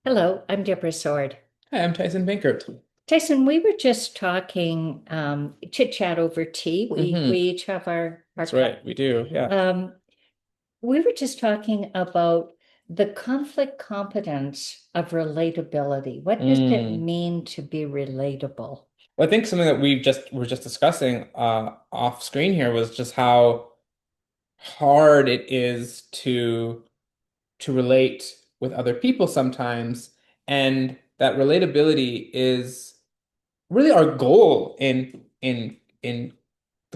Hello, I'm Deborah Sword. Hi, I'm Tyson Bankert. Tyson, we were just talking chit chat over tea. We Hmm. each have our That's cup. right. We do. Yeah. Um, we were just talking about the conflict competence of relatability. What does it Mm. mean to be relatable? Well, I think something that we were just discussing off screen here was just how hard it is to relate with other people sometimes, and that relatability is really our goal in the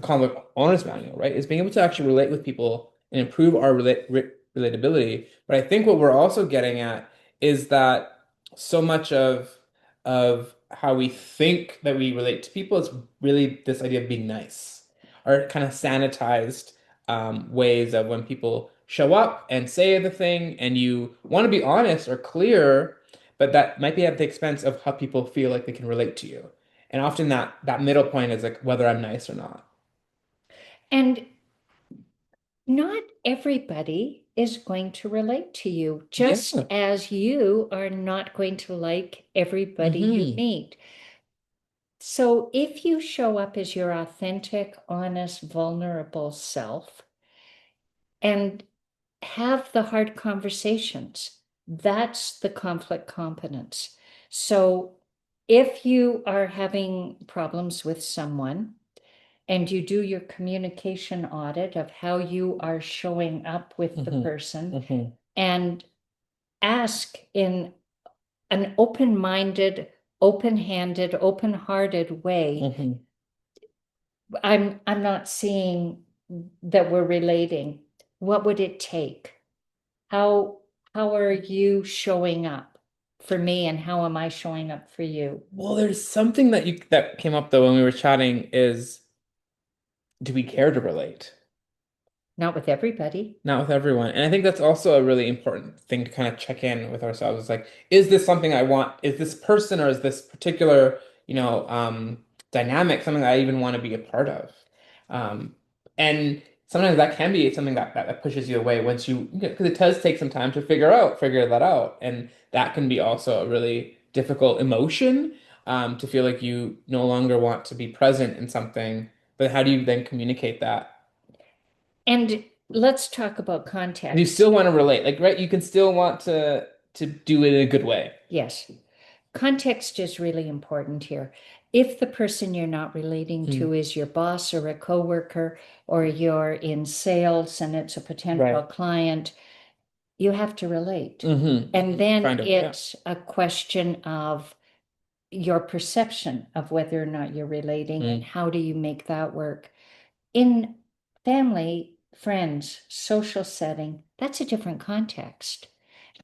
conflict owner's manual, right? Is being able to actually relate with people and improve our relatability. But I think what we're also getting at is that so much of how we think that we relate to people is really this idea of being nice, or kind of sanitized ways of when people show up and say the thing, and you want to be honest or clear, but that might be at the expense of how people feel like they can relate to you. And often that middle point is like whether I'm nice or not. And not everybody is going to relate to you, just Yeah. as you are not going to like everybody you Hmm. meet. So if you show up as your authentic, honest, vulnerable self and have the hard conversations, that's the conflict competence. So if you are having problems with someone and you do your communication audit of how you are showing up with the Hmm. person Hmm. and ask in an open-minded, open-handed, open-hearted way, Hmm. I'm not seeing that we're relating. What would it take? How how are you showing up for me and how am I showing up for you? Well, there's something that came up though when we were chatting is, do we care to relate? Not with everybody. Not with everyone. And I think that's also a really important thing to kind of check in with ourselves. It's like, is this something I want? Is this person or is this particular, dynamic something that I even want to be a part of? And sometimes that can be something that pushes you away once because it does take some time to figure that out. And that can be also a really difficult emotion, to feel like you no longer want to be present in something. But how do you then communicate that? And let's talk about And you still context. want to relate, like, right? You can still want to do it in a good way. Yes. Context is really important here. If the person you're not relating Mm. to is your boss or a coworker, or you're in sales and it's a potential Right. client, you have to relate. And then Kind of, yeah. it's a question of your perception of whether or not you're relating and Mm. how do you make that work. In family, friends, social setting, that's a different context.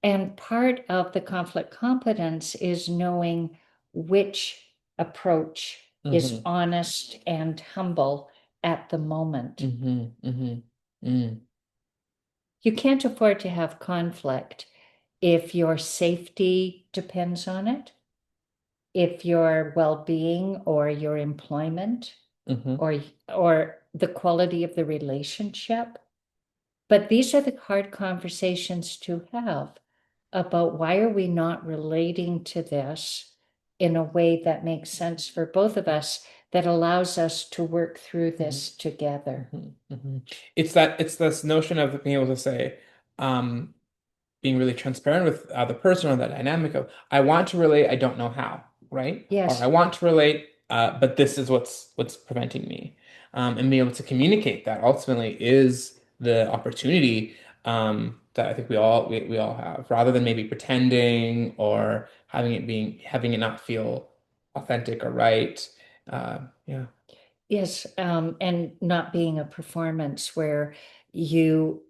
And part of the conflict competence is knowing which approach is Hmm. honest and humble at the moment. Hmm. Hmm. Mm. You can't afford to have conflict if your safety depends on it, if your well-being or your employment Hmm. or the quality of the relationship. But these are the hard conversations to have about why are we not relating to this in a way that makes sense for both of us, that allows us to work through Hmm. this together. Hmm. Hmm. It's this notion of being able to say, um, being really transparent with the person or that dynamic of, I want to relate, I don't know how, right? Or I Yes, want to relate, but this is what's preventing me. And being able to communicate that ultimately is the opportunity, that I think we all have, rather than maybe pretending or having it not feel authentic or right. Yeah. yes, and not being a performance where you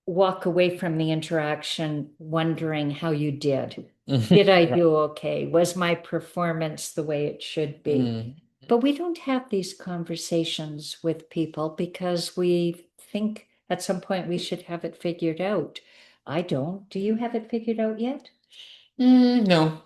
walk away from the interaction wondering how you did. Did I Right. do okay? Was my performance the way it should be? Mm. But we don't have these conversations with people because we think at some point we should have it figured out. I don't. Do you have it figured out yet? No.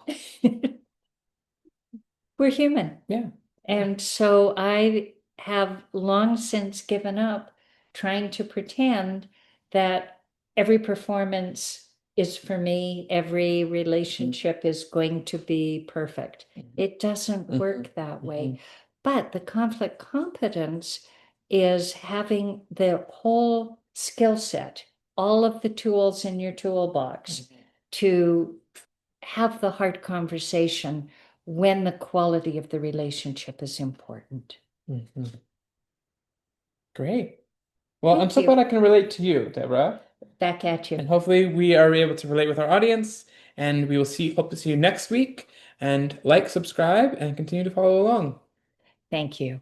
We're human. Yeah. Yeah. And so I have long since given up trying to pretend that every performance is for me, every relationship is going to be perfect. It doesn't Mhm. work that way. Mhm. But the conflict competence is having the whole skill set, all of the tools in your toolbox to have the hard conversation when the quality of the relationship is important. Mhm. Great. Well, I'm Thank so you. glad I can relate to you, Deborah. Back at And you. hopefully we are able to relate with our audience. And we will hope to see you next week. And like, subscribe, and continue to follow along. Thank you.